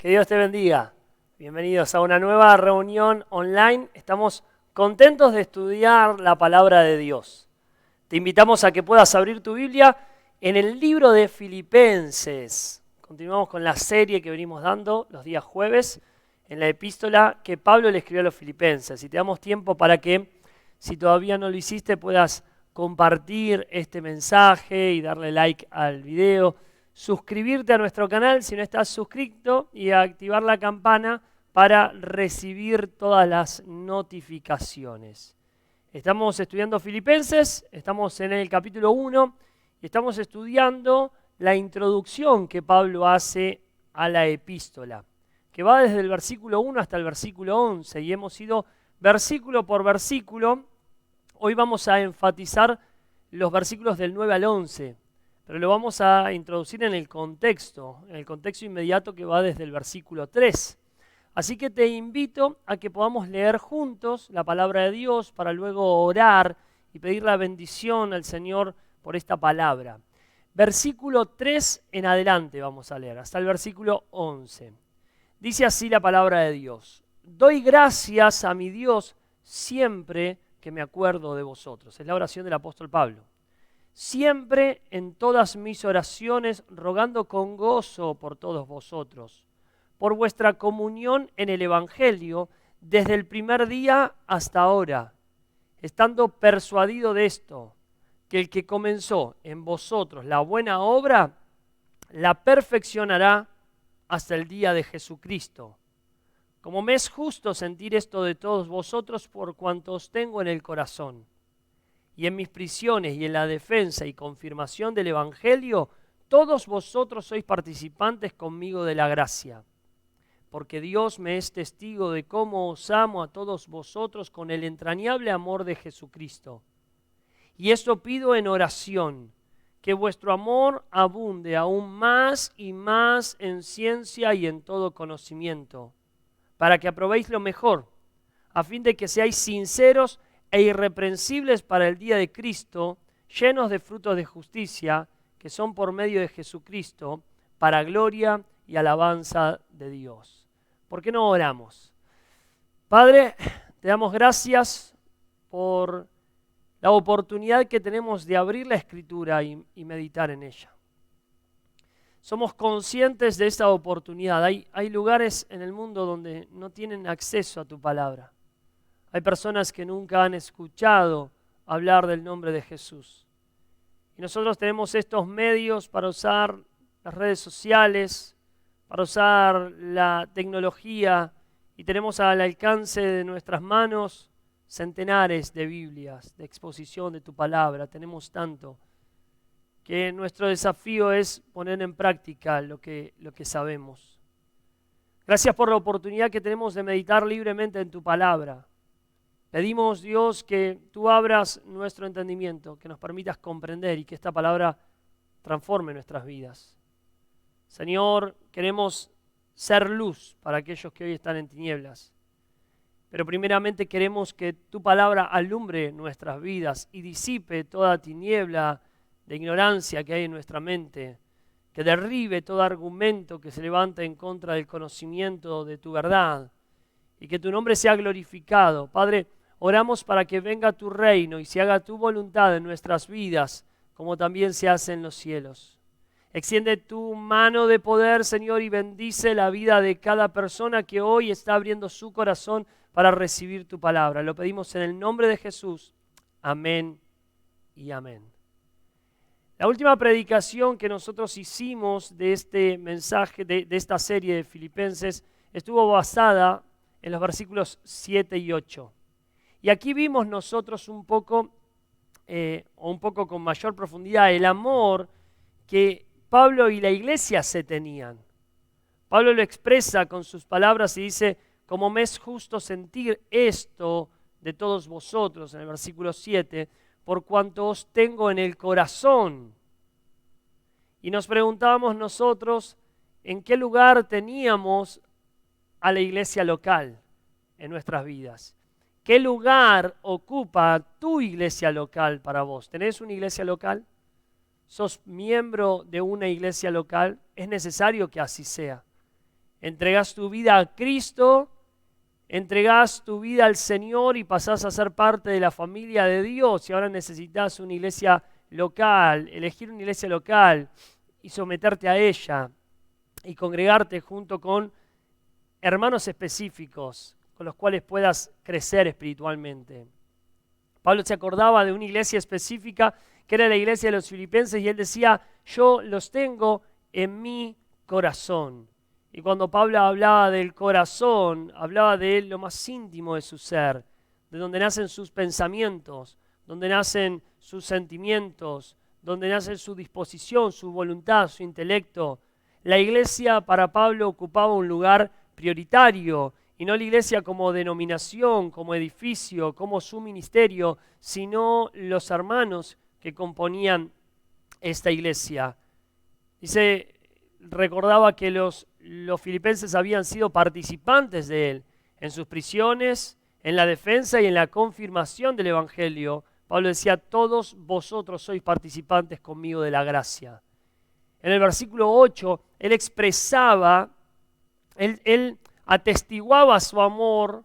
Que Dios te bendiga. Bienvenidos a una nueva reunión online. Estamos contentos de estudiar la palabra de Dios. Te invitamos a que puedas abrir tu Biblia en el libro de Filipenses. Continuamos con la serie que venimos dando los días jueves en la epístola que Pablo le escribió a los filipenses. Y te damos tiempo para que, si todavía no lo hiciste, puedas compartir este mensaje y darle like al video, suscribirte a nuestro canal si no estás suscrito y activar la campana para recibir todas las notificaciones. Estamos estudiando Filipenses, estamos en el capítulo 1 y estamos estudiando la introducción que Pablo hace a la epístola, que va desde el versículo 1 hasta el versículo 11 y hemos ido versículo por versículo. Hoy vamos a enfatizar los versículos del 9 al 11, pero lo vamos a introducir en el contexto inmediato que va desde el versículo 3. Así que te invito a que podamos leer juntos la palabra de Dios para luego orar y pedir la bendición al Señor por esta palabra. Versículo 3 en adelante vamos a leer, hasta el versículo 11. Dice así la palabra de Dios: doy gracias a mi Dios siempre que me acuerdo de vosotros. Es la oración del apóstol Pablo. Siempre en todas mis oraciones, rogando con gozo por todos vosotros, por vuestra comunión en el Evangelio, desde el primer día hasta ahora, estando persuadido de esto, que el que comenzó en vosotros la buena obra, la perfeccionará hasta el día de Jesucristo. Como me es justo sentir esto de todos vosotros por cuanto os tengo en el corazón. Y en mis prisiones y en la defensa y confirmación del Evangelio, todos vosotros sois participantes conmigo de la gracia. Porque Dios me es testigo de cómo os amo a todos vosotros con el entrañable amor de Jesucristo. Y esto pido en oración, que vuestro amor abunde aún más y más en ciencia y en todo conocimiento, para que aprobéis lo mejor, a fin de que seáis sinceros e irreprensibles para el día de Cristo, llenos de frutos de justicia, que son por medio de Jesucristo, para gloria y alabanza de Dios. ¿Por qué no oramos? Padre, te damos gracias por la oportunidad que tenemos de abrir la Escritura y meditar en ella. Somos conscientes de esta oportunidad. Hay lugares en el mundo donde no tienen acceso a tu palabra. Hay personas que nunca han escuchado hablar del nombre de Jesús. Y nosotros tenemos estos medios para usar las redes sociales, para usar la tecnología, y tenemos al alcance de nuestras manos centenares de Biblias, de exposición de tu palabra. Tenemos tanto que nuestro desafío es poner en práctica lo que sabemos. Gracias por la oportunidad que tenemos de meditar libremente en tu palabra. Pedimos, Dios, que tú abras nuestro entendimiento, que nos permitas comprender y que esta palabra transforme nuestras vidas. Señor, queremos ser luz para aquellos que hoy están en tinieblas, pero primeramente queremos que tu palabra alumbre nuestras vidas y disipe toda tiniebla de ignorancia que hay en nuestra mente, que derribe todo argumento que se levanta en contra del conocimiento de tu verdad y que tu nombre sea glorificado. Padre, oramos para que venga tu reino y se haga tu voluntad en nuestras vidas, como también se hace en los cielos. Extiende tu mano de poder, Señor, y bendice la vida de cada persona que hoy está abriendo su corazón para recibir tu palabra. Lo pedimos en el nombre de Jesús. Amén y amén. La última predicación que nosotros hicimos de este mensaje, de esta serie de Filipenses, estuvo basada en los versículos 7 y 8. Y aquí vimos nosotros un poco con mayor profundidad, el amor que Pablo y la iglesia se tenían. Pablo lo expresa con sus palabras y dice: como me es justo sentir esto de todos vosotros, en el versículo 7, por cuanto os tengo en el corazón. Y nos preguntábamos nosotros en qué lugar teníamos a la iglesia local en nuestras vidas. ¿Qué lugar ocupa tu iglesia local para vos? ¿Tenés una iglesia local? ¿Sos miembro de una iglesia local? Es necesario que así sea. entregás tu vida a Cristo, entregás tu vida al Señor y pasás a ser parte de la familia de Dios, y ahora necesitas una iglesia local, elegir una iglesia local y someterte a ella y congregarte junto con hermanos específicos con los cuales puedas crecer espiritualmente. Pablo se acordaba de una iglesia específica que era la iglesia de los filipenses y él decía, yo los tengo en mi corazón. Y cuando Pablo hablaba del corazón, hablaba de lo más íntimo de su ser, de donde nacen sus pensamientos, donde nacen sus sentimientos, donde nace su disposición, su voluntad, su intelecto. La iglesia para Pablo ocupaba un lugar prioritario, y no la iglesia como denominación, como edificio, como su ministerio, sino los hermanos que componían esta iglesia. Recordaba que los filipenses habían sido participantes de él en sus prisiones, en la defensa y en la confirmación del evangelio. Pablo decía, todos vosotros sois participantes conmigo de la gracia. En el versículo 8, él expresaba, él atestiguaba su amor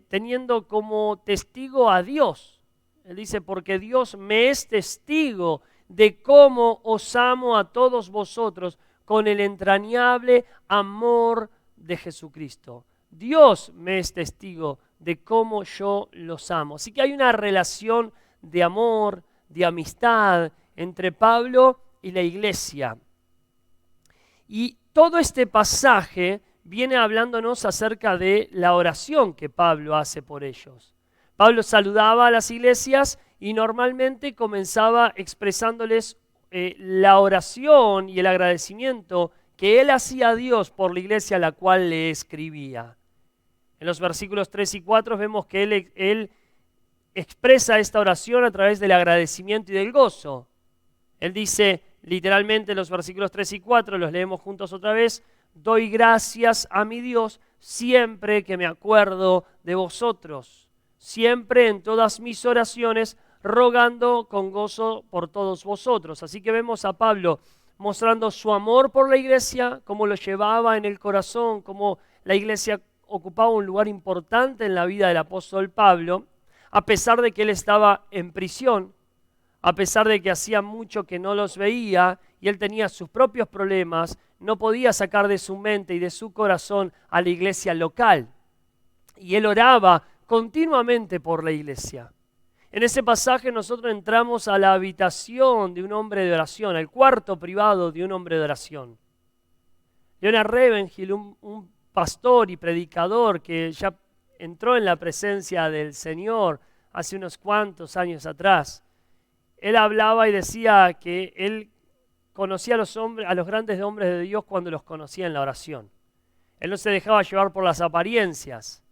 teniendo como testigo a Dios. Él dice, porque Dios me es testigo de cómo os amo a todos vosotros con el entrañable amor de Jesucristo. Dios me es testigo de cómo yo los amo. Así que hay una relación de amor, de amistad entre Pablo y la iglesia. Y todo este pasaje viene hablándonos acerca de la oración que Pablo hace por ellos. Pablo saludaba a las iglesias y normalmente comenzaba expresándoles la oración y el agradecimiento que él hacía a Dios por la iglesia a la cual le escribía. En los versículos 3 y 4 vemos que él expresa esta oración a través del agradecimiento y del gozo. Él dice literalmente en los versículos 3 y 4, los leemos juntos otra vez, doy gracias a mi Dios siempre que me acuerdo de vosotros, siempre en todas mis oraciones, rogando con gozo por todos vosotros. Así que vemos a Pablo mostrando su amor por la iglesia, cómo lo llevaba en el corazón, cómo la iglesia ocupaba un lugar importante en la vida del apóstol Pablo, a pesar de que él estaba en prisión, a pesar de que hacía mucho que no los veía y él tenía sus propios problemas, no podía sacar de su mente y de su corazón a la iglesia local. Y él oraba continuamente por la iglesia. En ese pasaje nosotros entramos a la habitación de un hombre de oración, al cuarto privado de un hombre de oración. Leonard Ravenhill, un pastor y predicador que ya entró en la presencia del Señor hace unos cuantos años atrás, él hablaba y decía que él conocía a los grandes hombres de Dios cuando los conocía en la oración. Él no se dejaba llevar por las apariencias.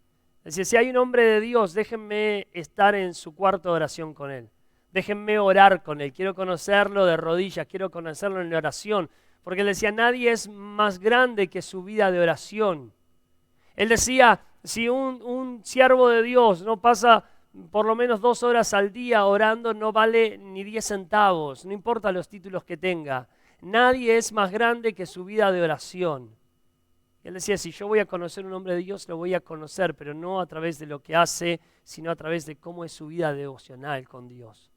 Decía, si hay un hombre de Dios, déjenme estar en su cuarto de oración con él. Déjenme orar con él. Quiero conocerlo de rodillas, quiero conocerlo en la oración. Porque él decía, nadie es más grande que su vida de oración. Él decía, si un siervo de Dios no pasa por lo menos 2 horas al día orando, no vale ni 10 centavos, no importa los títulos que tenga. Nadie es más grande que su vida de oración. Él decía, si yo voy a conocer un hombre de Dios, lo voy a conocer, pero no a través de lo que hace, sino a través de cómo es su vida devocional con Dios.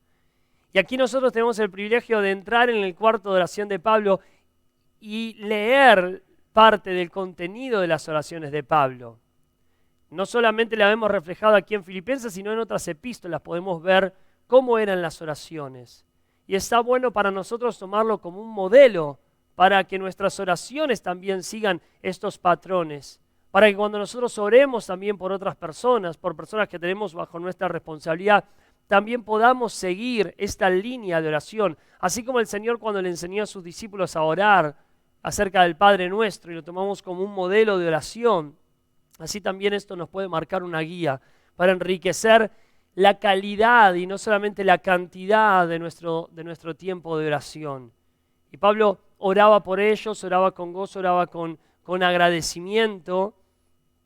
Y aquí nosotros tenemos el privilegio de entrar en el cuarto de oración de Pablo y leer parte del contenido de las oraciones de Pablo. No solamente la vemos reflejada aquí en Filipenses, sino en otras epístolas podemos ver cómo eran las oraciones. Y está bueno para nosotros tomarlo como un modelo para que nuestras oraciones también sigan estos patrones, para que cuando nosotros oremos también por otras personas, por personas que tenemos bajo nuestra responsabilidad, también podamos seguir esta línea de oración, así como el Señor cuando le enseñó a sus discípulos a orar acerca del Padre Nuestro y lo tomamos como un modelo de oración. Así también esto nos puede marcar una guía para enriquecer la calidad y no solamente la cantidad de nuestro tiempo de oración. Y Pablo oraba por ellos, oraba con gozo, oraba con agradecimiento,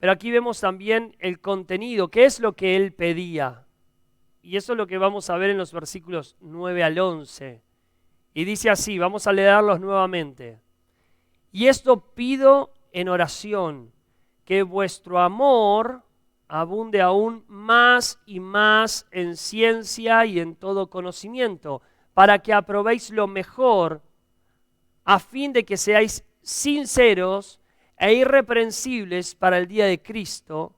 pero aquí vemos también el contenido, qué es lo que él pedía. Y eso es lo que vamos a ver en los versículos 9 al 11. Y dice así, vamos a leerlos nuevamente. Y esto pido en oración, que vuestro amor abunde aún más y más en ciencia y en todo conocimiento, para que aprobéis lo mejor, a fin de que seáis sinceros e irreprensibles para el día de Cristo,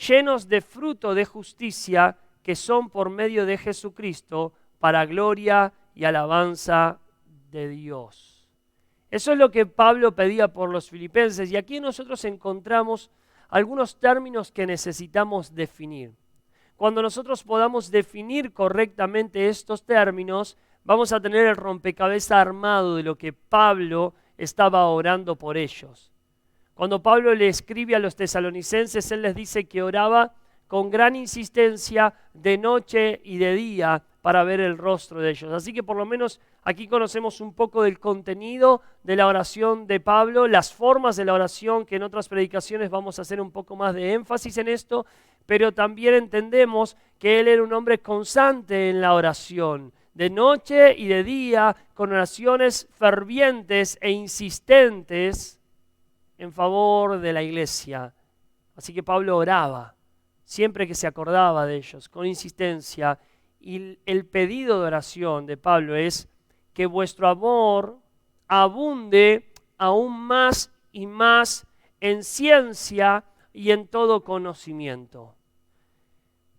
llenos de fruto de justicia que son por medio de Jesucristo, para gloria y alabanza de Dios. Eso es lo que Pablo pedía por los filipenses, y aquí nosotros encontramos algunos términos que necesitamos definir. Cuando nosotros podamos definir correctamente estos términos, vamos a tener el rompecabezas armado de lo que Pablo estaba orando por ellos. Cuando Pablo le escribe a los tesalonicenses, él les dice que oraba con gran insistencia de noche y de día para ver el rostro de ellos. Así que por lo menos aquí conocemos un poco del contenido de la oración de Pablo, las formas de la oración, que en otras predicaciones vamos a hacer un poco más de énfasis en esto, pero también entendemos que él era un hombre constante en la oración, de noche y de día, con oraciones fervientes e insistentes en favor de la iglesia. Así que Pablo oraba siempre que se acordaba de ellos, con insistencia. Y el pedido de oración de Pablo es que vuestro amor abunde aún más y más en ciencia y en todo conocimiento.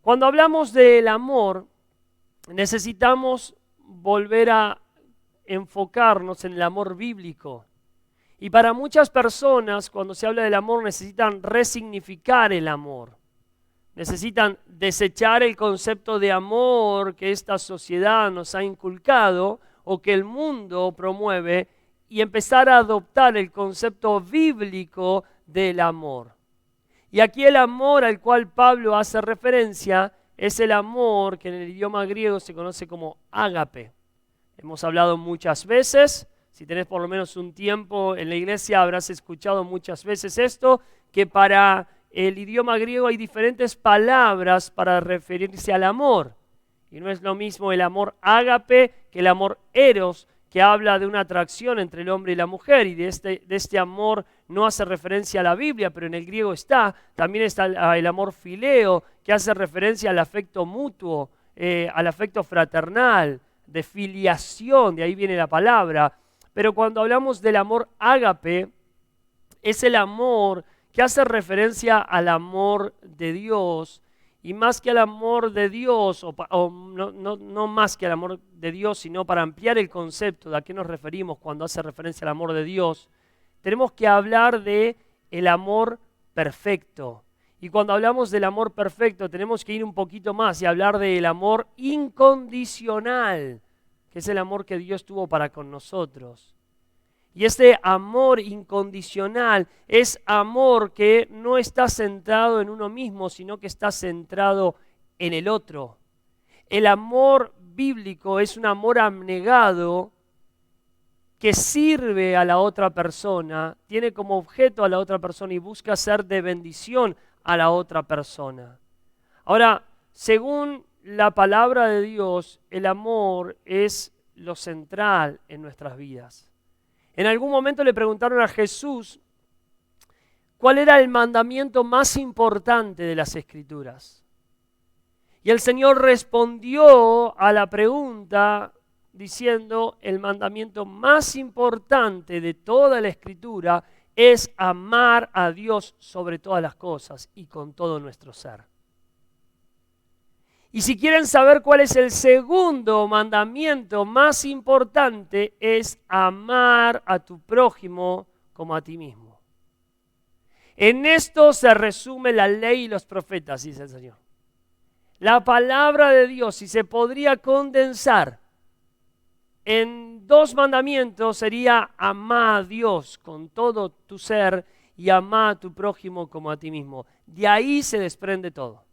Cuando hablamos del amor, necesitamos volver a enfocarnos en el amor bíblico. Y para muchas personas, cuando se habla del amor, necesitan resignificar el amor. Necesitan desechar el concepto de amor que esta sociedad nos ha inculcado o que el mundo promueve y empezar a adoptar el concepto bíblico del amor. Y aquí el amor al cual Pablo hace referencia es el amor que en el idioma griego se conoce como ágape. Hemos hablado muchas veces, si tenés por lo menos un tiempo en la iglesia habrás escuchado muchas veces esto, que para el idioma griego hay diferentes palabras para referirse al amor. Y no es lo mismo el amor ágape que el amor eros, que habla de una atracción entre el hombre y la mujer. Y de este amor no hace referencia a la Biblia, pero en el griego está. También está el amor fileo, que hace referencia al afecto mutuo, al afecto fraternal, de filiación, de ahí viene la palabra. Pero cuando hablamos del amor ágape, es el amor que hace referencia al amor de Dios, y más que al amor de Dios, no más que al amor de Dios, sino para ampliar el concepto de a qué nos referimos cuando hace referencia al amor de Dios, tenemos que hablar de el amor perfecto. Y cuando hablamos del amor perfecto, tenemos que ir un poquito más y hablar del amor incondicional, que es el amor que Dios tuvo para con nosotros. Y este amor incondicional es amor que no está centrado en uno mismo, sino que está centrado en el otro. El amor bíblico es un amor abnegado que sirve a la otra persona, tiene como objeto a la otra persona y busca ser de bendición a la otra persona. Ahora, según la palabra de Dios, el amor es lo central en nuestras vidas. En algún momento le preguntaron a Jesús cuál era el mandamiento más importante de las Escrituras. Y el Señor respondió a la pregunta diciendo: el mandamiento más importante de toda la Escritura es amar a Dios sobre todas las cosas y con todo nuestro ser. Y si quieren saber cuál es el segundo mandamiento más importante, es amar a tu prójimo como a ti mismo. En esto se resume la ley y los profetas, dice el Señor. La palabra de Dios, si se podría condensar en dos mandamientos, sería amar a Dios con todo tu ser y amar a tu prójimo como a ti mismo. De ahí se desprende todo.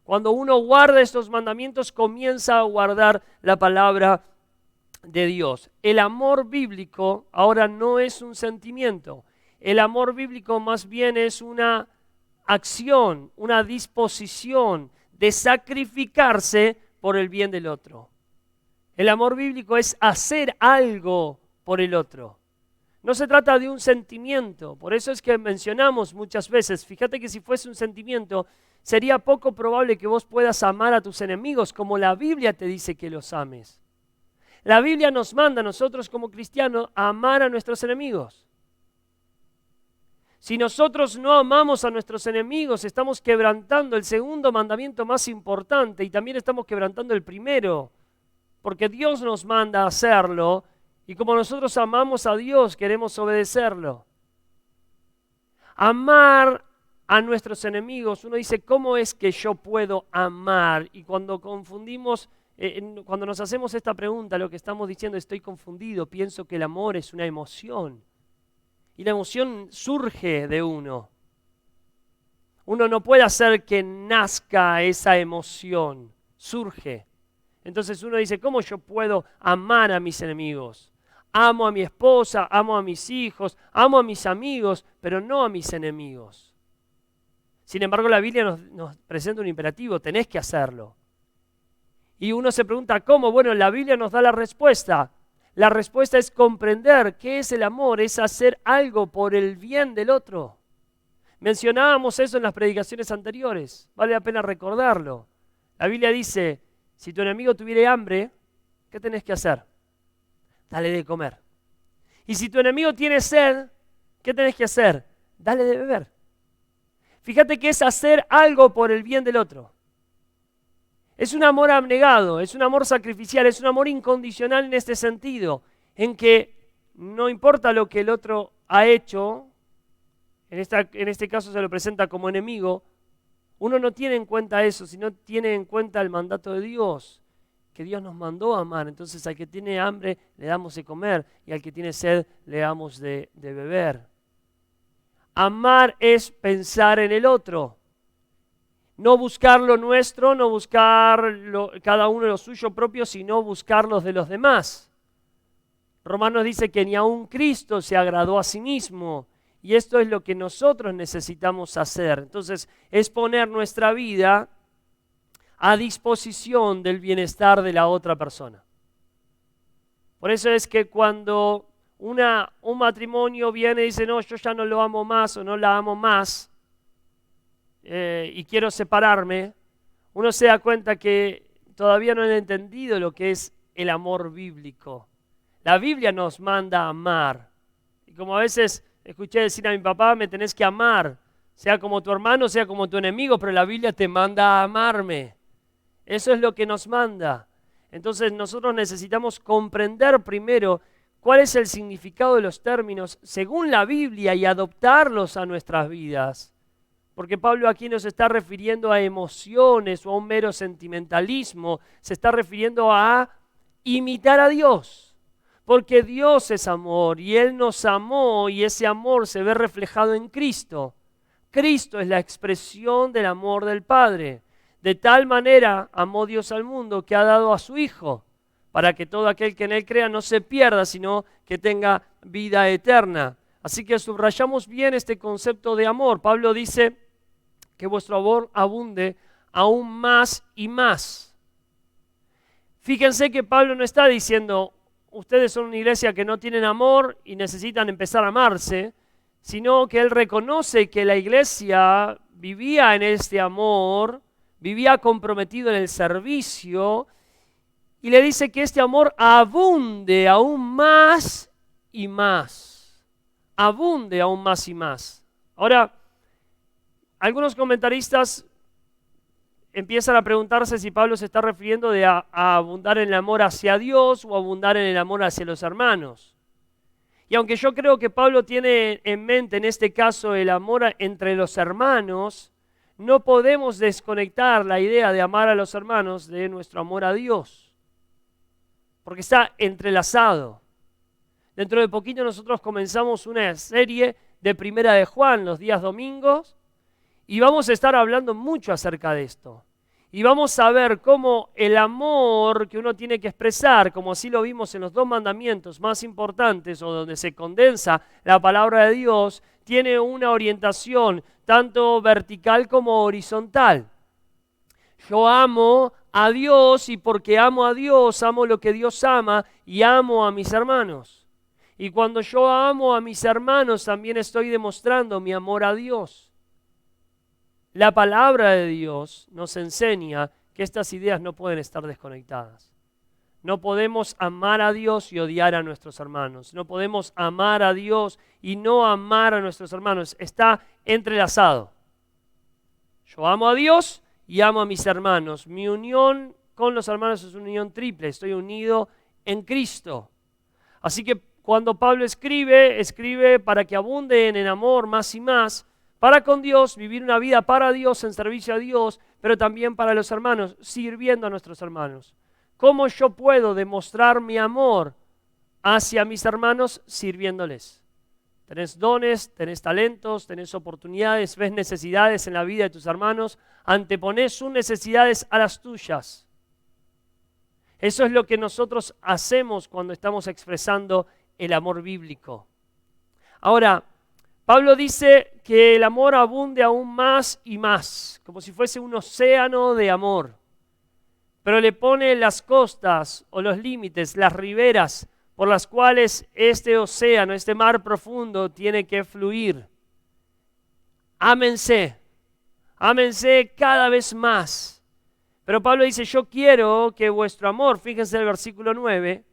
Cuando uno guarda estos mandamientos, comienza a guardar la palabra de Dios. El amor bíblico ahora no es un sentimiento. El amor bíblico más bien es una acción, una disposición de sacrificarse por el bien del otro. El amor bíblico es hacer algo por el otro. No se trata de un sentimiento, por eso es que mencionamos muchas veces, fíjate que si fuese un sentimiento, sería poco probable que vos puedas amar a tus enemigos como la Biblia te dice que los ames. La Biblia nos manda a nosotros como cristianos a amar a nuestros enemigos. Si nosotros no amamos a nuestros enemigos, estamos quebrantando el segundo mandamiento más importante y también estamos quebrantando el primero, porque Dios nos manda a hacerlo y como nosotros amamos a Dios, queremos obedecerlo. Amar a nuestros enemigos, uno dice, ¿cómo es que yo puedo amar? Y cuando confundimos, cuando nos hacemos esta pregunta, lo que estamos diciendo, estoy confundido, pienso que el amor es una emoción. Y la emoción surge de uno. Uno no puede hacer que nazca esa emoción, surge. Entonces uno dice, ¿cómo yo puedo amar a mis enemigos? Amo a mi esposa, amo a mis hijos, amo a mis amigos, pero no a mis enemigos. Sin embargo, la Biblia nos presenta un imperativo, tenés que hacerlo. Y uno se pregunta, ¿cómo? Bueno, la Biblia nos da la respuesta. La respuesta es comprender qué es el amor, es hacer algo por el bien del otro. Mencionábamos eso en las predicaciones anteriores, vale la pena recordarlo. La Biblia dice, si tu enemigo tuviera hambre, ¿qué tenés que hacer? Dale de comer. Y si tu enemigo tiene sed, ¿qué tenés que hacer? Dale de beber. Fíjate que es hacer algo por el bien del otro. Es un amor abnegado, es un amor sacrificial, es un amor incondicional en este sentido, en que no importa lo que el otro ha hecho, en este caso se lo presenta como enemigo, uno no tiene en cuenta eso, sino tiene en cuenta el mandato de Dios, que Dios nos mandó a amar. Entonces al que tiene hambre le damos de comer y al que tiene sed le damos de beber. Amar es pensar en el otro. No buscar lo nuestro, no buscar cada uno lo suyo propio, sino buscar los de los demás. Romanos dice que ni aun Cristo se agradó a sí mismo. Y esto es lo que nosotros necesitamos hacer. Entonces, es poner nuestra vida a disposición del bienestar de la otra persona. Por eso es que cuando un matrimonio viene y dice, no, yo ya no lo amo más o no la amo más, y quiero separarme, uno se da cuenta que todavía no han entendido lo que es el amor bíblico. La Biblia nos manda a amar. Y como a veces escuché decir a mi papá, me tenés que amar, sea como tu hermano, sea como tu enemigo, pero la Biblia te manda a amarme. Eso es lo que nos manda. Entonces nosotros necesitamos comprender primero cuál es el significado de los términos según la Biblia y adoptarlos a nuestras vidas. Porque Pablo aquí no se está refiriendo a emociones o a un mero sentimentalismo, se está refiriendo a imitar a Dios. Porque Dios es amor y Él nos amó y ese amor se ve reflejado en Cristo. Cristo es la expresión del amor del Padre. De tal manera amó Dios al mundo que ha dado a su Hijo, para que todo aquel que en Él crea no se pierda, sino que tenga vida eterna. Así que subrayamos bien este concepto de amor. Pablo dice que vuestro amor abunde aún más y más. Fíjense que Pablo no está diciendo, ustedes son una iglesia que no tienen amor y necesitan empezar a amarse, sino que él reconoce que la iglesia vivía en este amor, vivía comprometido en el servicio, y le dice que este amor abunde aún más y más. Abunde aún más y más. Ahora, algunos comentaristas empiezan a preguntarse si Pablo se está refiriendo a abundar en el amor hacia Dios o abundar en el amor hacia los hermanos. Y aunque yo creo que Pablo tiene en mente en este caso el amor entre los hermanos, no podemos desconectar la idea de amar a los hermanos de nuestro amor a Dios, porque está entrelazado. Dentro de poquito nosotros comenzamos una serie de Primera de Juan los días domingos y vamos a estar hablando mucho acerca de esto. Y vamos a ver cómo el amor que uno tiene que expresar, como así lo vimos en los dos mandamientos más importantes o donde se condensa la palabra de Dios, tiene una orientación tanto vertical como horizontal. Yo amo a Dios y porque amo a Dios, amo lo que Dios ama y amo a mis hermanos. Y cuando yo amo a mis hermanos, también estoy demostrando mi amor a Dios. La palabra de Dios nos enseña que estas ideas no pueden estar desconectadas. No podemos amar a Dios y odiar a nuestros hermanos. No podemos amar a Dios y no amar a nuestros hermanos. Está entrelazado. Yo amo a Dios y amo a mis hermanos. Mi unión con los hermanos es una unión triple. Estoy unido en Cristo. Así que cuando Pablo escribe para que abunden en amor más y más, para con Dios, vivir una vida para Dios, en servicio a Dios, pero también para los hermanos, sirviendo a nuestros hermanos. ¿Cómo yo puedo demostrar mi amor hacia mis hermanos sirviéndoles? Tenés dones, tenés talentos, tenés oportunidades, ves necesidades en la vida de tus hermanos, anteponés sus necesidades a las tuyas. Eso es lo que nosotros hacemos cuando estamos expresando el amor bíblico. Ahora, Pablo dice que el amor abunde aún más y más, como si fuese un océano de amor. Pero le pone las costas o los límites, las riberas por las cuales este océano, este mar profundo tiene que fluir. Ámense, ámense cada vez más. Pero Pablo dice, yo quiero que vuestro amor, fíjense en el versículo 9,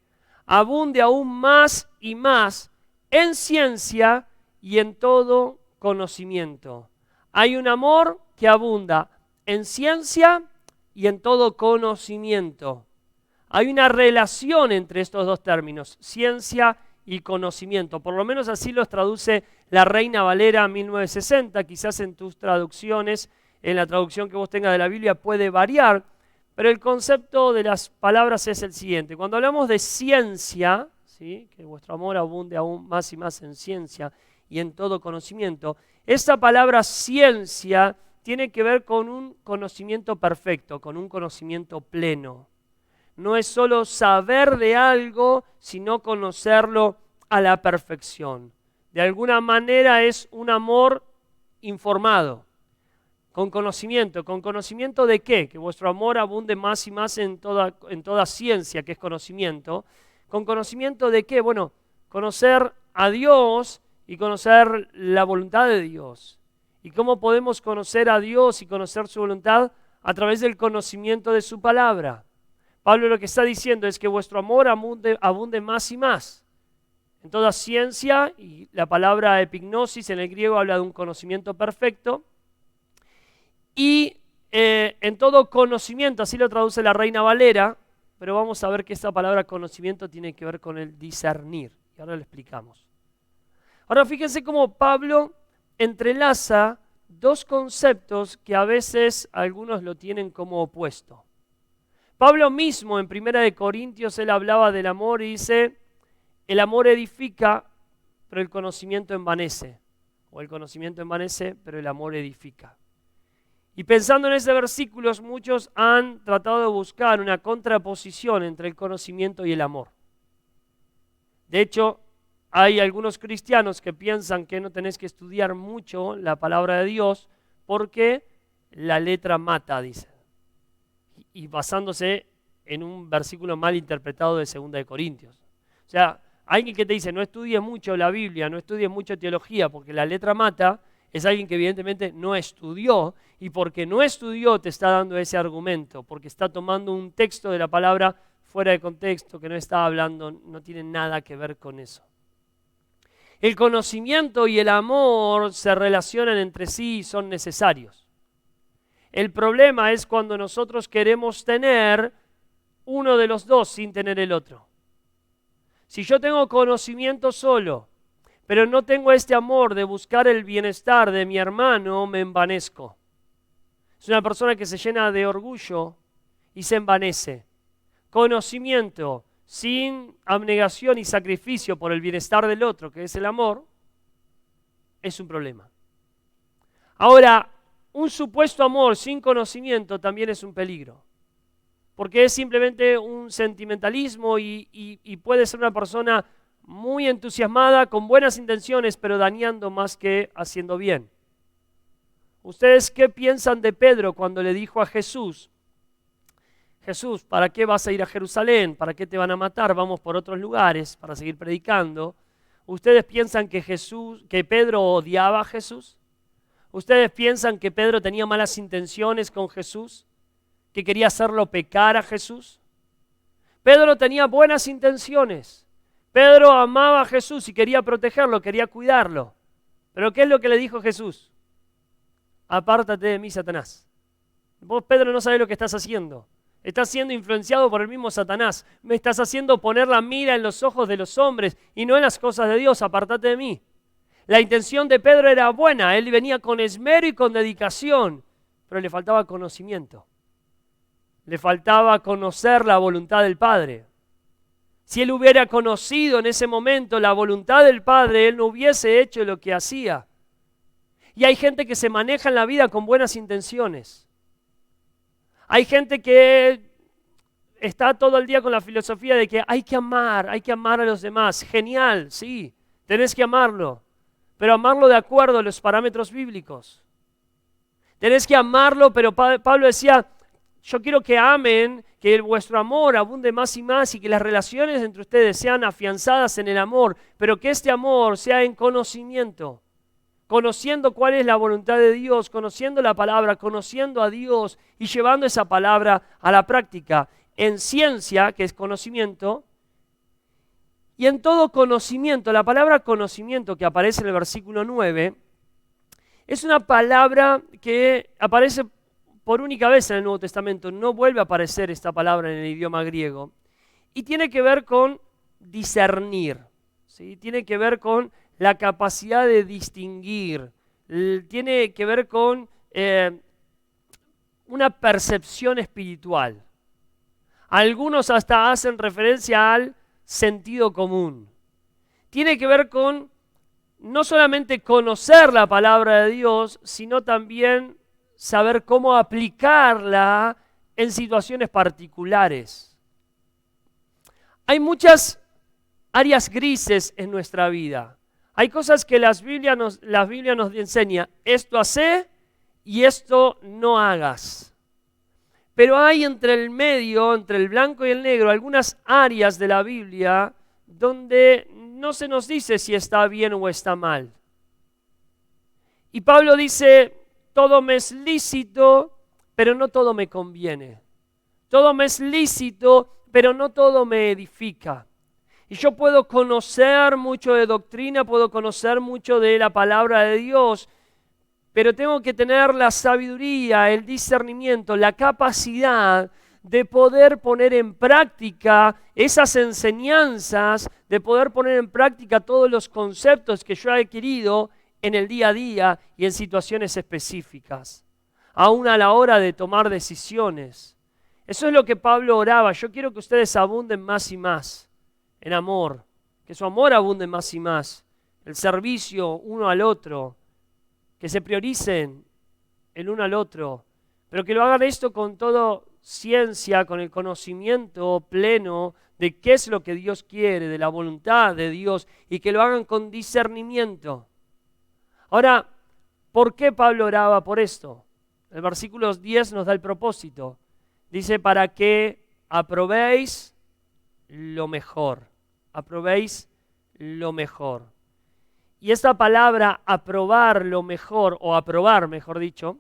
abunde aún más y más en ciencia y en todo conocimiento. Hay un amor que abunda en ciencia y en todo conocimiento. Hay una relación entre estos dos términos, ciencia y conocimiento. Por lo menos así los traduce la Reina Valera 1960. Quizás en tus traducciones, en la traducción que vos tengas de la Biblia puede variar, pero el concepto de las palabras es el siguiente. Cuando hablamos de ciencia, ¿sí?, que vuestro amor abunde aún más y más en ciencia y en todo conocimiento, esta palabra ciencia tiene que ver con un conocimiento perfecto, con un conocimiento pleno. No es solo saber de algo, sino conocerlo a la perfección. De alguna manera es un amor informado, con conocimiento. ¿Con conocimiento de qué? Que vuestro amor abunde más y más en toda ciencia, que es conocimiento. ¿Con conocimiento de qué? Bueno, conocer a Dios y conocer la voluntad de Dios. ¿Y cómo podemos conocer a Dios y conocer su voluntad? A través del conocimiento de su palabra. Pablo lo que está diciendo es que vuestro amor abunde más y más. En toda ciencia, y la palabra epignosis en el griego habla de un conocimiento perfecto, y en todo conocimiento, así lo traduce la Reina Valera, pero vamos a ver que esta palabra conocimiento tiene que ver con el discernir, y ahora lo explicamos. Ahora fíjense cómo Pablo entrelaza dos conceptos que a veces algunos lo tienen como opuesto. Pablo mismo en 1 Corintios, él hablaba del amor y dice, el amor edifica, pero el conocimiento envanece. O el conocimiento envanece, pero el amor edifica. Y pensando en ese versículo, muchos han tratado de buscar una contraposición entre el conocimiento y el amor. De hecho, hay algunos cristianos que piensan que no tenés que estudiar mucho la palabra de Dios porque la letra mata, dice. Y basándose en un versículo mal interpretado de 2 Corintios. O sea, alguien que te dice no estudies mucho la Biblia, no estudies mucho teología porque la letra mata, es alguien que evidentemente no estudió, y porque no estudió te está dando ese argumento, porque está tomando un texto de la palabra fuera de contexto, que no está hablando, no tiene nada que ver con eso. El conocimiento y el amor se relacionan entre sí y son necesarios. El problema es cuando nosotros queremos tener uno de los dos sin tener el otro. Si yo tengo conocimiento solo, pero no tengo este amor de buscar el bienestar de mi hermano, me envanezco. Es una persona que se llena de orgullo y se envanece. Conocimiento sin abnegación y sacrificio por el bienestar del otro, que es el amor, es un problema. Ahora, un supuesto amor sin conocimiento también es un peligro, porque es simplemente un sentimentalismo y puede ser una persona muy entusiasmada, con buenas intenciones, pero dañando más que haciendo bien. ¿Ustedes qué piensan de Pedro cuando le dijo a Jesús, Jesús, ¿para qué vas a ir a Jerusalén? ¿Para qué te van a matar? Vamos por otros lugares para seguir predicando. ¿Ustedes piensan que Pedro odiaba a Jesús? ¿Ustedes piensan que Pedro tenía malas intenciones con Jesús? ¿Que quería hacerlo pecar a Jesús? Pedro tenía buenas intenciones. Pedro amaba a Jesús y quería protegerlo, quería cuidarlo. Pero ¿qué es lo que le dijo Jesús? Apártate de mí, Satanás. Vos, Pedro, no sabés lo que estás haciendo. Estás siendo influenciado por el mismo Satanás. Me estás haciendo poner la mira en los ojos de los hombres y no en las cosas de Dios. Apártate de mí. La intención de Pedro era buena. Él venía con esmero y con dedicación, pero le faltaba conocimiento. Le faltaba conocer la voluntad del Padre. Si él hubiera conocido en ese momento la voluntad del Padre, él no hubiese hecho lo que hacía. Y hay gente que se maneja en la vida con buenas intenciones. Hay gente que está todo el día con la filosofía de que hay que amar a los demás. Genial, sí, tenés que amarlo, pero amarlo de acuerdo a los parámetros bíblicos. Tenés que amarlo, pero Pablo decía, yo quiero que amen, que vuestro amor abunde más y más y que las relaciones entre ustedes sean afianzadas en el amor, pero que este amor sea en conocimiento. Conociendo cuál es la voluntad de Dios, conociendo la palabra, conociendo a Dios y llevando esa palabra a la práctica. En ciencia, que es conocimiento, y en todo conocimiento. La palabra conocimiento que aparece en el versículo 9 es una palabra que aparece por única vez en el Nuevo Testamento. No vuelve a aparecer esta palabra en el idioma griego. Y tiene que ver con discernir, ¿sí? Tiene que ver con la capacidad de distinguir, tiene que ver con una percepción espiritual. Algunos hasta hacen referencia al sentido común. Tiene que ver con no solamente conocer la palabra de Dios, sino también saber cómo aplicarla en situaciones particulares. Hay muchas áreas grises en nuestra vida. Hay cosas que la Biblia nos enseña, esto hacé y esto no hagas. Pero hay entre el medio, entre el blanco y el negro, algunas áreas de la Biblia donde no se nos dice si está bien o está mal. Y Pablo dice, todo me es lícito, pero no todo me conviene. Todo me es lícito, pero no todo me edifica. Y yo puedo conocer mucho de doctrina, puedo conocer mucho de la palabra de Dios, pero tengo que tener la sabiduría, el discernimiento, la capacidad de poder poner en práctica esas enseñanzas, de poder poner en práctica todos los conceptos que yo he adquirido en el día a día y en situaciones específicas, aún a la hora de tomar decisiones. Eso es lo que Pablo oraba. Yo quiero que ustedes abunden más y más en amor, que su amor abunde más y más, el servicio uno al otro, que se prioricen el uno al otro, pero que lo hagan esto con toda ciencia, con el conocimiento pleno de qué es lo que Dios quiere, de la voluntad de Dios, y que lo hagan con discernimiento. Ahora, ¿por qué Pablo oraba por esto? El versículo 10 nos da el propósito. Dice, para que aprobéis lo mejor. Aprobéis lo mejor. Y esta palabra aprobar lo mejor, o aprobar mejor dicho,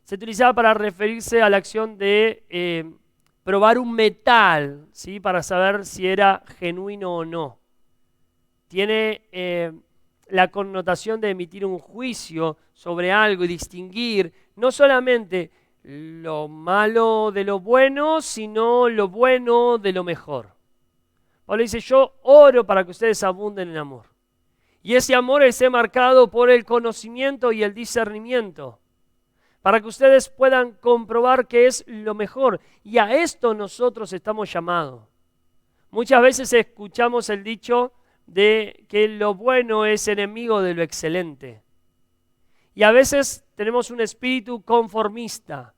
se utilizaba para referirse a la acción de probar un metal, ¿sí? Para saber si era genuino o no. Tiene la connotación de emitir un juicio sobre algo y distinguir no solamente lo malo de lo bueno, sino lo bueno de lo mejor. Pablo dice, yo oro para que ustedes abunden en amor. Y ese amor esté marcado por el conocimiento y el discernimiento, para que ustedes puedan comprobar qué es lo mejor. Y a esto nosotros estamos llamados. Muchas veces escuchamos el dicho de que lo bueno es enemigo de lo excelente. Y a veces tenemos un espíritu conformista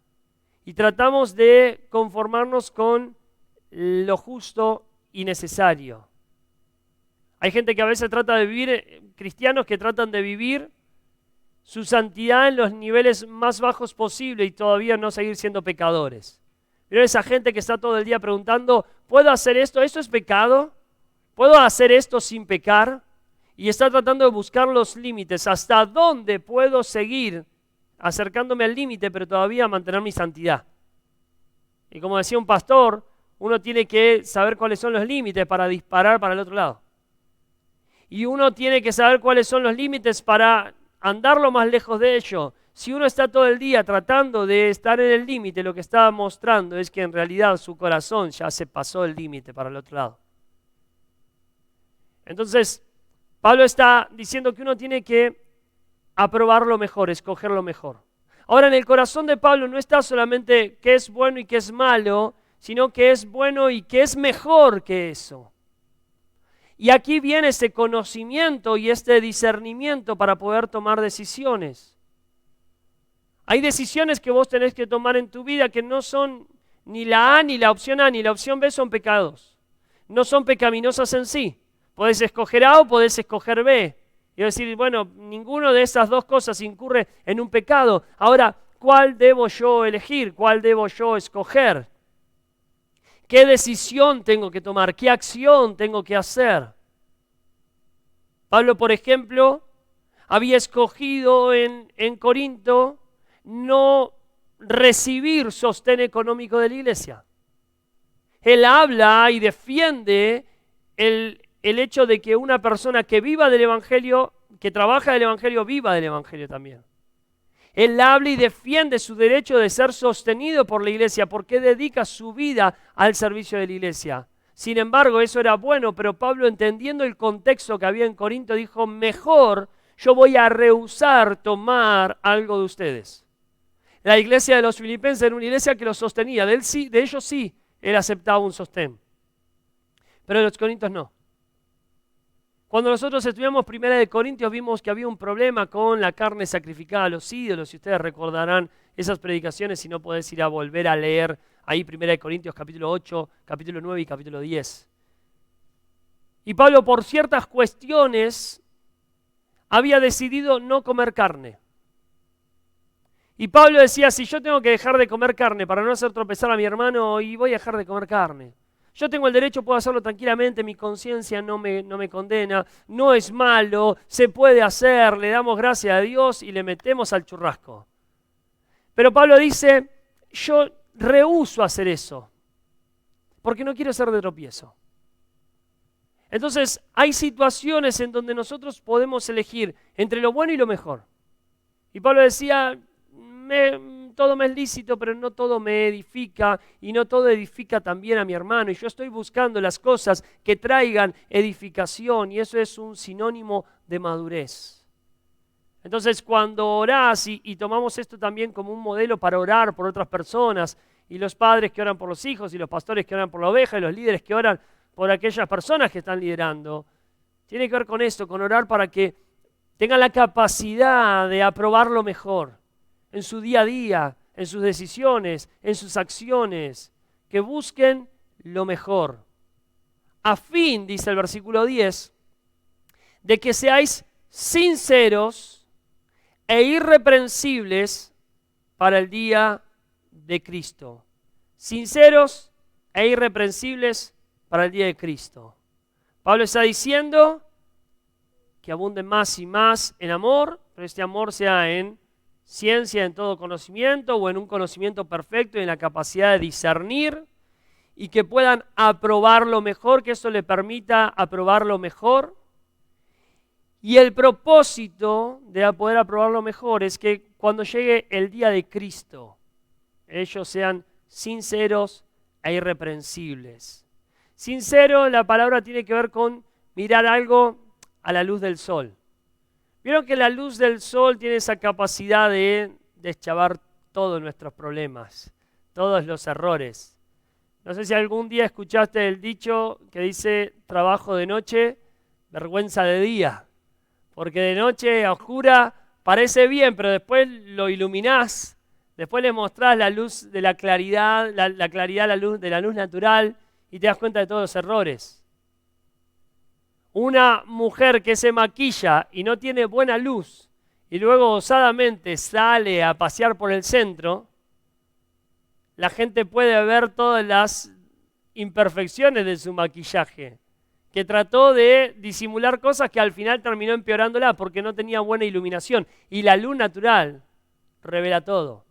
y tratamos de conformarnos con lo justo y necesario. Hay gente que a veces trata de vivir, cristianos que tratan de vivir su santidad en los niveles más bajos posible y todavía no seguir siendo pecadores. Pero esa gente que está todo el día preguntando, ¿puedo hacer esto? ¿Esto es pecado? ¿Puedo hacer esto sin pecar? y está tratando de buscar los límites. ¿Hasta dónde puedo seguir acercándome al límite, pero todavía mantener mi santidad? Y como decía un pastor, uno tiene que saber cuáles son los límites para disparar para el otro lado. Y uno tiene que saber cuáles son los límites para andar lo más lejos de ello. Si uno está todo el día tratando de estar en el límite, lo que está mostrando es que en realidad su corazón ya se pasó el límite para el otro lado. Entonces, Pablo está diciendo que uno tiene que aprobar lo mejor, escoger lo mejor. Ahora, en el corazón de Pablo no está solamente qué es bueno y qué es malo, sino que es bueno y que es mejor que eso. Y aquí viene ese conocimiento y este discernimiento para poder tomar decisiones. Hay decisiones que vos tenés que tomar en tu vida que no son ni la A, ni la opción A, ni la opción B, son pecados. No son pecaminosas en sí. Podés escoger A o podés escoger B. Y decir, bueno, ninguno de esas dos cosas incurre en un pecado. Ahora, ¿cuál debo yo elegir? ¿Cuál debo yo escoger? ¿Qué decisión tengo que tomar? ¿Qué acción tengo que hacer? Pablo, por ejemplo, había escogido en Corinto no recibir sostén económico de la iglesia. Él habla y defiende el hecho de que una persona que viva del Evangelio, que trabaja del Evangelio, viva del Evangelio también. Él habla y defiende su derecho de ser sostenido por la iglesia porque dedica su vida al servicio de la iglesia. Sin embargo, eso era bueno, pero Pablo, entendiendo el contexto que había en Corinto, dijo, mejor yo voy a rehusar tomar algo de ustedes. La iglesia de los filipenses era una iglesia que los sostenía, de ellos sí, él aceptaba un sostén, pero de los corintios no. Cuando nosotros estudiamos Primera de Corintios vimos que había un problema con la carne sacrificada a los ídolos, y ustedes recordarán esas predicaciones si no podés ir a volver a leer ahí Primera de Corintios capítulo 8, capítulo 9 y capítulo 10. Y Pablo, por ciertas cuestiones, había decidido no comer carne. Y Pablo decía, si yo tengo que dejar de comer carne para no hacer tropezar a mi hermano, y voy a dejar de comer carne. Yo tengo el derecho, puedo hacerlo tranquilamente, mi conciencia no me condena, no es malo, se puede hacer, le damos gracias a Dios y le metemos al churrasco. Pero Pablo dice, yo rehúso hacer eso, porque no quiero ser de tropiezo. Entonces, hay situaciones en donde nosotros podemos elegir entre lo bueno y lo mejor. Y Pablo decía, todo me es lícito, pero no todo me edifica, y no todo edifica también a mi hermano. Y yo estoy buscando las cosas que traigan edificación, y eso es un sinónimo de madurez. Entonces, cuando orás, y tomamos esto también como un modelo para orar por otras personas, y los padres que oran por los hijos, y los pastores que oran por la oveja, y los líderes que oran por aquellas personas que están liderando, tiene que ver con esto, con orar para que tengan la capacidad de aprobar lo mejor en su día a día, en sus decisiones, en sus acciones, que busquen lo mejor. A fin, dice el versículo 10, de que seáis sinceros e irreprensibles para el día de Cristo. Sinceros e irreprensibles para el día de Cristo. Pablo está diciendo que abunden más y más en amor, pero este amor sea en ciencia, en todo conocimiento, o en un conocimiento perfecto y en la capacidad de discernir, y que puedan aprobar lo mejor, que eso le permita aprobar lo mejor. Y el propósito de poder aprobar lo mejor es que cuando llegue el día de Cristo, ellos sean sinceros e irreprensibles. Sincero, la palabra tiene que ver con mirar algo a la luz del sol. Vieron que la luz del sol tiene esa capacidad de deschavar todos nuestros problemas, todos los errores. No sé si algún día escuchaste el dicho que dice trabajo de noche, vergüenza de día. Porque de noche a oscura parece bien, pero después lo iluminás, después le mostrás la luz de la claridad, la claridad de la luz natural, y te das cuenta de todos los errores. Una mujer que se maquilla y no tiene buena luz y luego osadamente sale a pasear por el centro, la gente puede ver todas las imperfecciones de su maquillaje, que trató de disimular cosas que al final terminó empeorándola porque no tenía buena iluminación. Y la luz natural revela todo.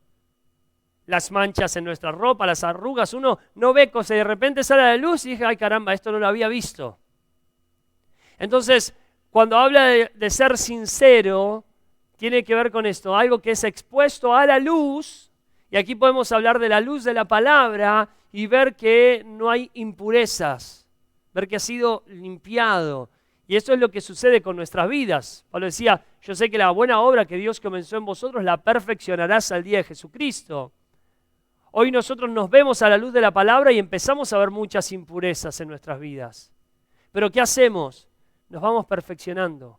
Las manchas en nuestra ropa, las arrugas, uno no ve cosas y de repente sale la luz y dice, ay caramba, esto no lo había visto. Entonces, cuando habla de ser sincero, tiene que ver con esto, algo que es expuesto a la luz, y aquí podemos hablar de la luz de la palabra y ver que no hay impurezas, ver que ha sido limpiado. Y esto es lo que sucede con nuestras vidas. Pablo decía, yo sé que la buena obra que Dios comenzó en vosotros la perfeccionarás al día de Jesucristo. Hoy nosotros nos vemos a la luz de la palabra y empezamos a ver muchas impurezas en nuestras vidas. Pero ¿qué hacemos? Nos vamos perfeccionando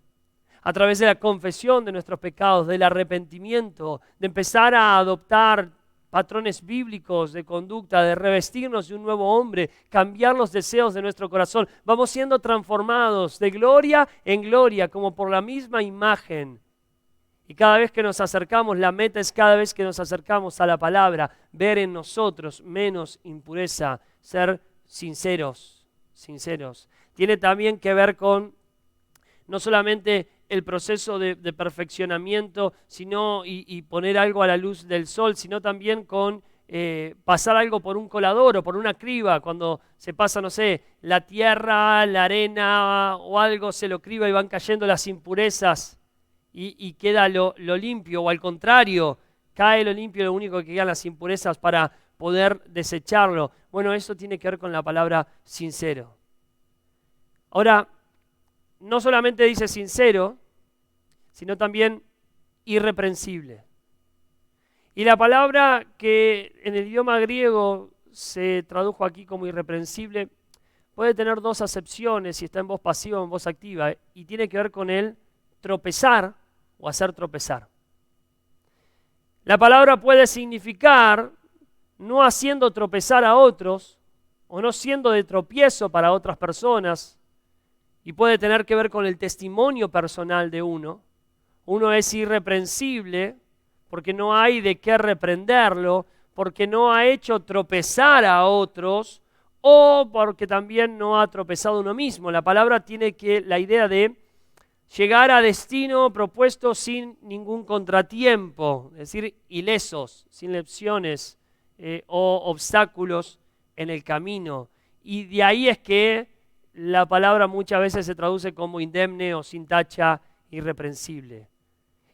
a través de la confesión de nuestros pecados, del arrepentimiento, de empezar a adoptar patrones bíblicos de conducta, de revestirnos de un nuevo hombre, cambiar los deseos de nuestro corazón. Vamos siendo transformados de gloria en gloria, como por la misma imagen. Y cada vez que nos acercamos, la meta es cada vez que nos acercamos a la palabra, ver en nosotros menos impureza, ser sinceros. Tiene también que ver con no solamente el proceso de perfeccionamiento y poner algo a la luz del sol, sino también con pasar algo por un colador o por una criba. Cuando se pasa, no sé, la tierra, la arena o algo, se lo criba y van cayendo las impurezas y queda lo limpio, o al contrario, cae lo limpio y lo único que quedan las impurezas para poder desecharlo. Bueno, eso tiene que ver con la palabra sincero. Ahora, no solamente dice sincero, sino también irreprensible. Y la palabra que en el idioma griego se tradujo aquí como irreprensible puede tener dos acepciones, si está en voz pasiva o en voz activa, y tiene que ver con el tropezar o hacer tropezar. La palabra puede significar no haciendo tropezar a otros o no siendo de tropiezo para otras personas, y puede tener que ver con el testimonio personal de uno. Uno es irreprensible porque no hay de qué reprenderlo, porque no ha hecho tropezar a otros o porque también no ha tropezado uno mismo. La palabra tiene la idea de llegar a destino propuesto sin ningún contratiempo, es decir, ilesos, sin lecciones o obstáculos en el camino. Y de ahí es que la palabra muchas veces se traduce como indemne o sin tacha, irreprensible.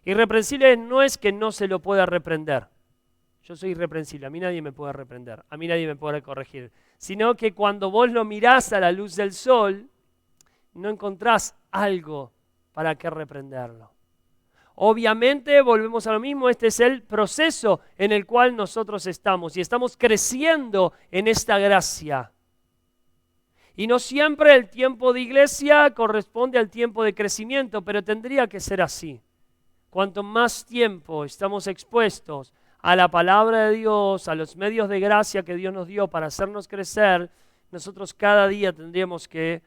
Irreprensible no es que no se lo pueda reprender. Yo soy irreprensible, a mí nadie me puede reprender, a mí nadie me puede corregir. Sino que cuando vos lo mirás a la luz del sol, no encontrás algo para qué reprenderlo. Obviamente, volvemos a lo mismo, este es el proceso en el cual nosotros estamos y estamos creciendo en esta gracia. Y no siempre el tiempo de iglesia corresponde al tiempo de crecimiento, pero tendría que ser así. Cuanto más tiempo estamos expuestos a la palabra de Dios, a los medios de gracia que Dios nos dio para hacernos crecer, nosotros cada día tendríamos que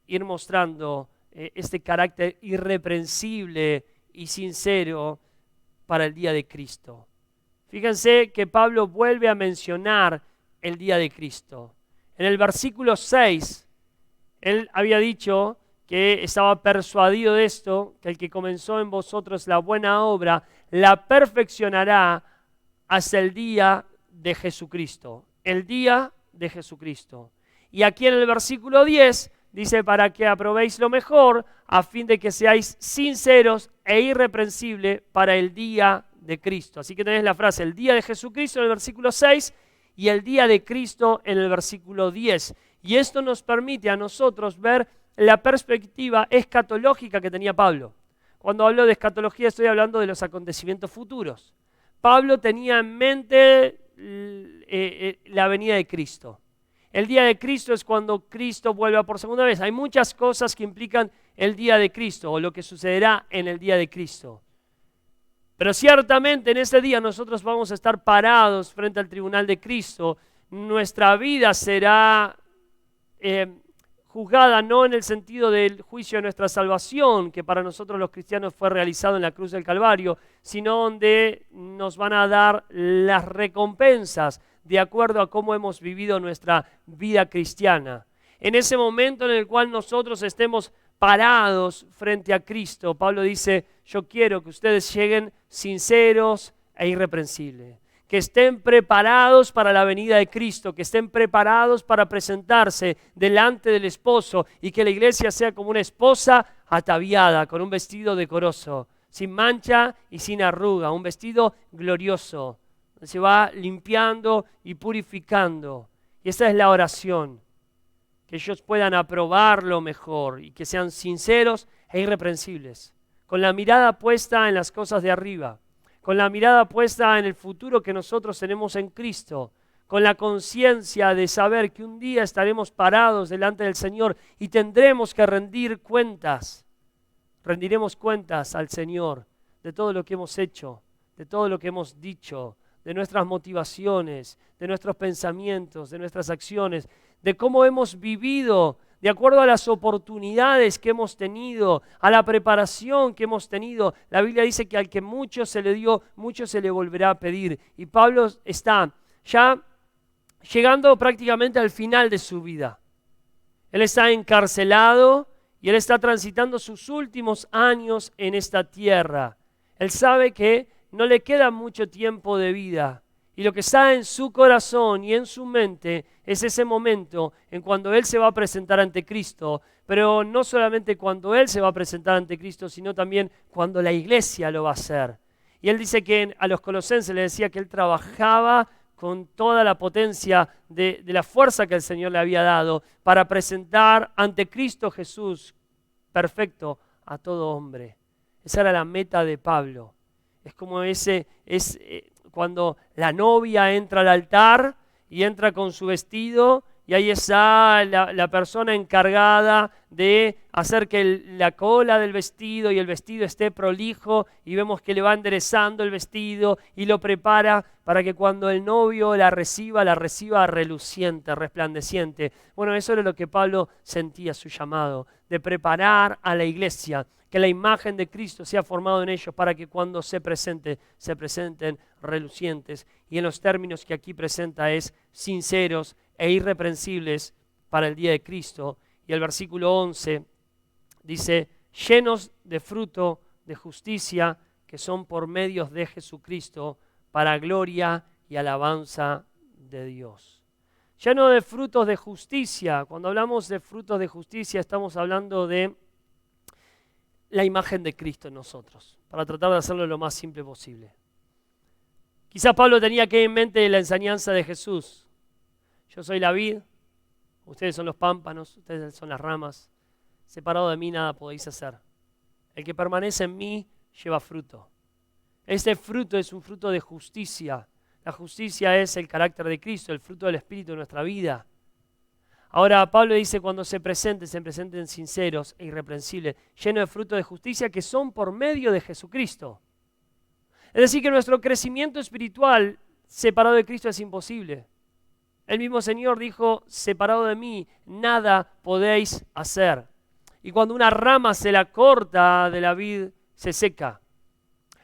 ir mostrando este carácter irreprensible y sincero para el día de Cristo. Fíjense que Pablo vuelve a mencionar el día de Cristo. En el versículo 6, él había dicho que estaba persuadido de esto, que el que comenzó en vosotros la buena obra, la perfeccionará hasta el día de Jesucristo. El día de Jesucristo. Y aquí en el versículo 10 dice, para que aprobéis lo mejor, a fin de que seáis sinceros e irreprensibles para el día de Cristo. Así que tenés la frase, el día de Jesucristo en el versículo 6, y el día de Cristo en el versículo 10. Y esto nos permite a nosotros ver la perspectiva escatológica que tenía Pablo. Cuando hablo de escatología estoy hablando de los acontecimientos futuros. Pablo tenía en mente la venida de Cristo. El día de Cristo es cuando Cristo vuelva por segunda vez. Hay muchas cosas que implican el día de Cristo o lo que sucederá en el día de Cristo. Pero ciertamente en ese día nosotros vamos a estar parados frente al tribunal de Cristo. Nuestra vida será juzgada no en el sentido del juicio de nuestra salvación, que para nosotros los cristianos fue realizado en la cruz del Calvario, sino donde nos van a dar las recompensas de acuerdo a cómo hemos vivido nuestra vida cristiana. En ese momento en el cual nosotros estemos parados frente a Cristo, Pablo dice, yo quiero que ustedes lleguen sinceros e irreprensibles, que estén preparados para la venida de Cristo, que estén preparados para presentarse delante del esposo y que la iglesia sea como una esposa ataviada con un vestido decoroso, sin mancha y sin arruga, un vestido glorioso, se va limpiando y purificando. Y esa es la oración, que ellos puedan aprobarlo mejor y que sean sinceros e irreprensibles, con la mirada puesta en las cosas de arriba, con la mirada puesta en el futuro que nosotros tenemos en Cristo, con la conciencia de saber que un día estaremos parados delante del Señor y tendremos que rendir cuentas. Rendiremos cuentas al Señor de todo lo que hemos hecho, de todo lo que hemos dicho, de nuestras motivaciones, de nuestros pensamientos, de nuestras acciones, de cómo hemos vivido, de acuerdo a las oportunidades que hemos tenido, a la preparación que hemos tenido. La Biblia dice que al que mucho se le dio, mucho se le volverá a pedir. Y Pablo está ya llegando prácticamente al final de su vida. Él está encarcelado y él está transitando sus últimos años en esta tierra. Él sabe que no le queda mucho tiempo de vida. Y lo que está en su corazón y en su mente es ese momento en cuando Él se va a presentar ante Cristo, pero no solamente cuando Él se va a presentar ante Cristo, sino también cuando la iglesia lo va a hacer. Y Él dice que a los colosenses le decía que Él trabajaba con toda la potencia de la fuerza que el Señor le había dado para presentar ante Cristo Jesús perfecto a todo hombre. Esa era la meta de Pablo. Es como cuando la novia entra al altar y entra con su vestido y ahí está la persona encargada de hacer que la cola del vestido y el vestido esté prolijo y vemos que le va enderezando el vestido y lo prepara para que cuando el novio la reciba reluciente, resplandeciente. Bueno, eso era lo que Pablo sentía, su llamado, de preparar a la iglesia, que la imagen de Cristo sea formada en ellos para que cuando se presenten relucientes. Y en los términos que aquí presenta es sinceros e irreprensibles para el día de Cristo. Y el versículo 11 dice, llenos de fruto de justicia que son por medios de Jesucristo para gloria y alabanza de Dios. Lleno de frutos de justicia. Cuando hablamos de frutos de justicia estamos hablando de la imagen de Cristo en nosotros, para tratar de hacerlo lo más simple posible. Quizás Pablo tenía que en mente la enseñanza de Jesús. Yo soy la vid, ustedes son los pámpanos, ustedes son las ramas. Separado de mí nada podéis hacer. El que permanece en mí lleva fruto. Este fruto es un fruto de justicia. La justicia es el carácter de Cristo, el fruto del Espíritu en nuestra vida. Ahora Pablo dice cuando se presenten sinceros e irreprensibles, llenos de fruto de justicia que son por medio de Jesucristo. Es decir, que nuestro crecimiento espiritual separado de Cristo es imposible. El mismo Señor dijo, separado de mí, nada podéis hacer. Y cuando una rama se la corta de la vid, se seca.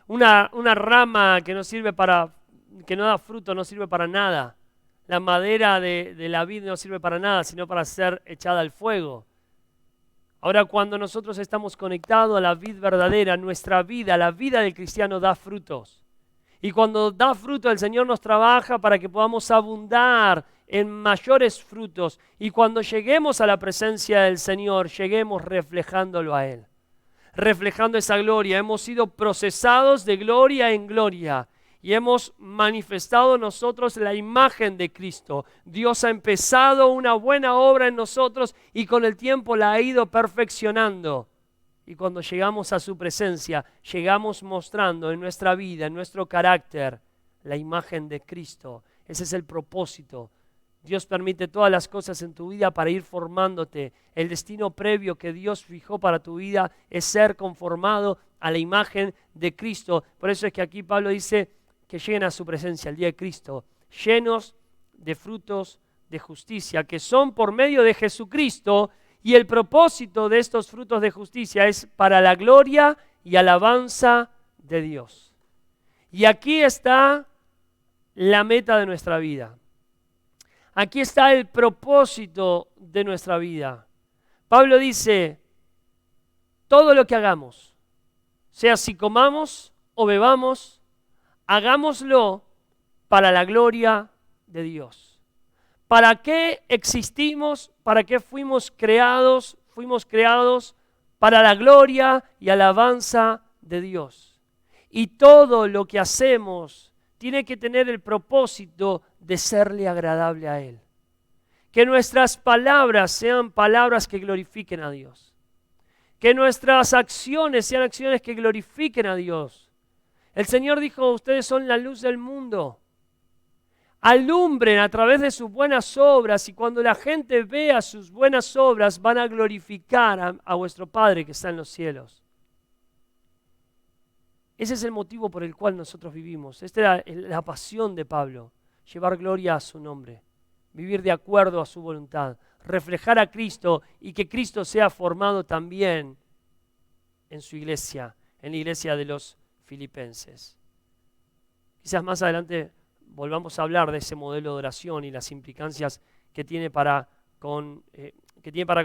Una rama que no da fruto, no sirve para nada. La madera de la vid no sirve para nada, sino para ser echada al fuego. Ahora, cuando nosotros estamos conectados a la vid verdadera, nuestra vida, la vida del cristiano da frutos. Y cuando da fruto, el Señor nos trabaja para que podamos abundar en mayores frutos. Y cuando lleguemos a la presencia del Señor, lleguemos reflejándolo a Él. Reflejando esa gloria. Hemos sido procesados de gloria en gloria. Y hemos manifestado nosotros la imagen de Cristo. Dios ha empezado una buena obra en nosotros y con el tiempo la ha ido perfeccionando. Y cuando llegamos a su presencia, llegamos mostrando en nuestra vida, en nuestro carácter, la imagen de Cristo. Ese es el propósito. Dios permite todas las cosas en tu vida para ir formándote. El destino previo que Dios fijó para tu vida es ser conformado a la imagen de Cristo. Por eso es que aquí Pablo dice que lleguen a su presencia el día de Cristo, llenos de frutos de justicia, que son por medio de Jesucristo, y el propósito de estos frutos de justicia es para la gloria y alabanza de Dios. Y aquí está la meta de nuestra vida. Aquí está el propósito de nuestra vida. Pablo dice, todo lo que hagamos, sea si comamos o bebamos, hagámoslo para la gloria de Dios. ¿Para qué existimos? ¿Para qué fuimos creados? Fuimos creados para la gloria y alabanza de Dios. Y todo lo que hacemos tiene que tener el propósito de serle agradable a Él. Que nuestras palabras sean palabras que glorifiquen a Dios. Que nuestras acciones sean acciones que glorifiquen a Dios. El Señor dijo, ustedes son la luz del mundo. Alumbren a través de sus buenas obras y cuando la gente vea sus buenas obras van a glorificar a vuestro Padre que está en los cielos. Ese es el motivo por el cual nosotros vivimos. Esta era la pasión de Pablo, llevar gloria a su nombre, vivir de acuerdo a su voluntad, reflejar a Cristo y que Cristo sea formado también en su iglesia, en la iglesia de los filipenses. Quizás más adelante volvamos a hablar de ese modelo de oración y las implicancias que tiene para con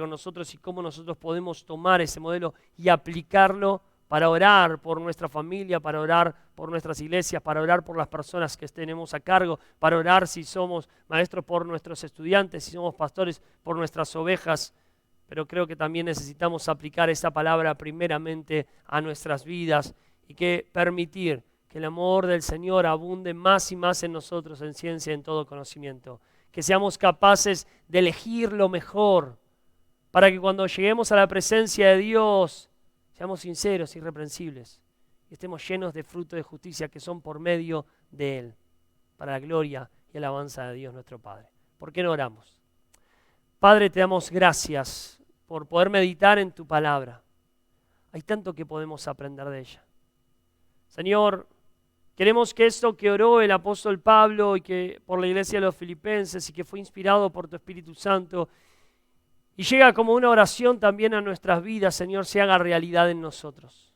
nosotros y cómo nosotros podemos tomar ese modelo y aplicarlo para orar por nuestra familia, para orar por nuestras iglesias, para orar por las personas que tenemos a cargo, para orar si somos maestros por nuestros estudiantes, si somos pastores por nuestras ovejas. Pero creo que también necesitamos aplicar esa palabra primeramente a nuestras vidas y que permitir que el amor del Señor abunde más y más en nosotros en ciencia y en todo conocimiento. Que seamos capaces de elegir lo mejor para que cuando lleguemos a la presencia de Dios seamos sinceros, irreprensibles y estemos llenos de fruto de justicia que son por medio de Él, para la gloria y alabanza de Dios nuestro Padre. ¿Por qué no oramos? Padre, te damos gracias por poder meditar en tu palabra. Hay tanto que podemos aprender de ella. Señor, queremos que esto que oró el apóstol Pablo y que por la iglesia de los filipenses y que fue inspirado por tu Espíritu Santo y llega como una oración también a nuestras vidas, Señor, se haga realidad en nosotros.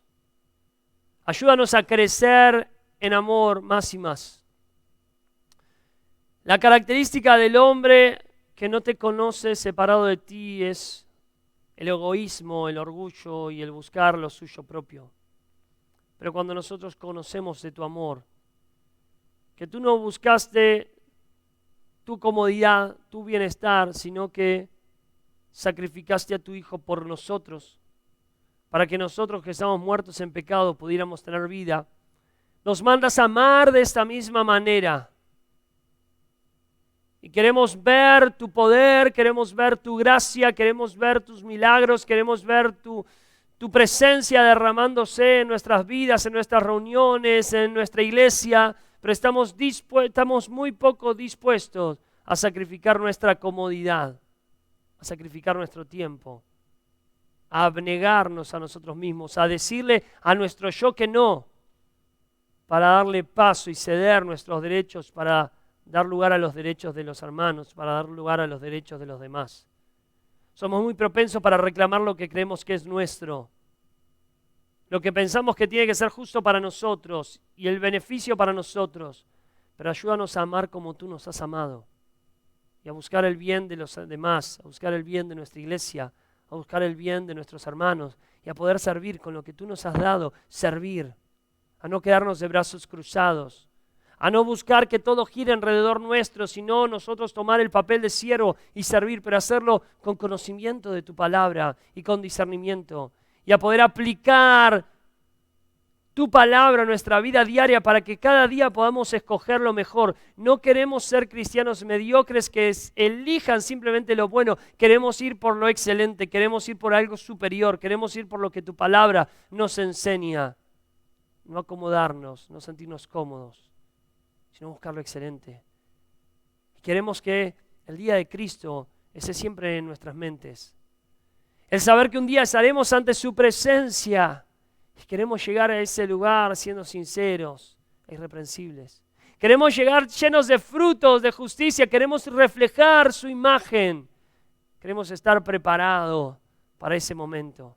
Ayúdanos a crecer en amor más y más. La característica del hombre que no te conoce separado de ti es el egoísmo, el orgullo y el buscar lo suyo propio. Pero cuando nosotros conocemos de tu amor, que tú no buscaste tu comodidad, tu bienestar, sino que sacrificaste a tu Hijo por nosotros, para que nosotros que estamos muertos en pecado pudiéramos tener vida, nos mandas a amar de esta misma manera. Y queremos ver tu poder, queremos ver tu gracia, queremos ver tus milagros, queremos ver tu presencia derramándose en nuestras vidas, en nuestras reuniones, en nuestra iglesia, pero estamos muy poco dispuestos a sacrificar nuestra comodidad, a sacrificar nuestro tiempo, a abnegarnos a nosotros mismos, a decirle a nuestro yo que no, para darle paso y ceder nuestros derechos, para dar lugar a los derechos de los hermanos, para dar lugar a los derechos de los demás. Somos muy propensos para reclamar lo que creemos que es nuestro, lo que pensamos que tiene que ser justo para nosotros y el beneficio para nosotros, pero ayúdanos a amar como tú nos has amado y a buscar el bien de los demás, a buscar el bien de nuestra iglesia, a buscar el bien de nuestros hermanos y a poder servir con lo que tú nos has dado, servir, a no quedarnos de brazos cruzados, a no buscar que todo gire alrededor nuestro, sino nosotros tomar el papel de siervo y servir, pero hacerlo con conocimiento de tu palabra y con discernimiento, y a poder aplicar tu palabra a nuestra vida diaria para que cada día podamos escoger lo mejor. No queremos ser cristianos mediocres que elijan simplemente lo bueno, queremos ir por lo excelente, queremos ir por algo superior, queremos ir por lo que tu palabra nos enseña. No acomodarnos, no sentirnos cómodos, sino buscar lo excelente. Y queremos que el día de Cristo esté siempre en nuestras mentes. El saber que un día estaremos ante su presencia y queremos llegar a ese lugar siendo sinceros e irreprensibles. Queremos llegar llenos de frutos de justicia, queremos reflejar su imagen. Queremos estar preparados para ese momento.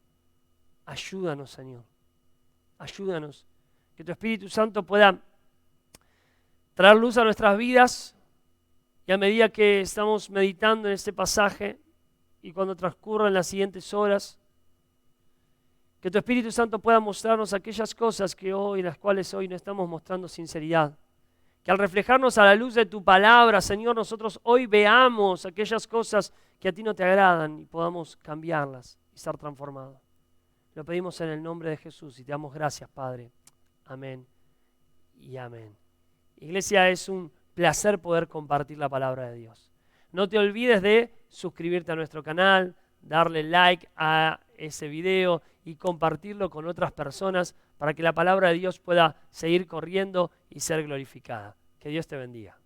Ayúdanos, Señor. Ayúdanos. Que tu Espíritu Santo pueda traer luz a nuestras vidas Y a medida que estamos meditando en este pasaje y cuando transcurran las siguientes horas, que tu Espíritu Santo pueda mostrarnos aquellas cosas las cuales hoy no estamos mostrando sinceridad. Que al reflejarnos a la luz de tu palabra, Señor, nosotros hoy veamos aquellas cosas que a ti no te agradan y podamos cambiarlas y ser transformados. Lo pedimos en el nombre de Jesús y te damos gracias, Padre. Amén y amén. Iglesia, es un placer poder compartir la palabra de Dios. No te olvides de suscribirte a nuestro canal, darle like a ese video y compartirlo con otras personas para que la palabra de Dios pueda seguir corriendo y ser glorificada. Que Dios te bendiga.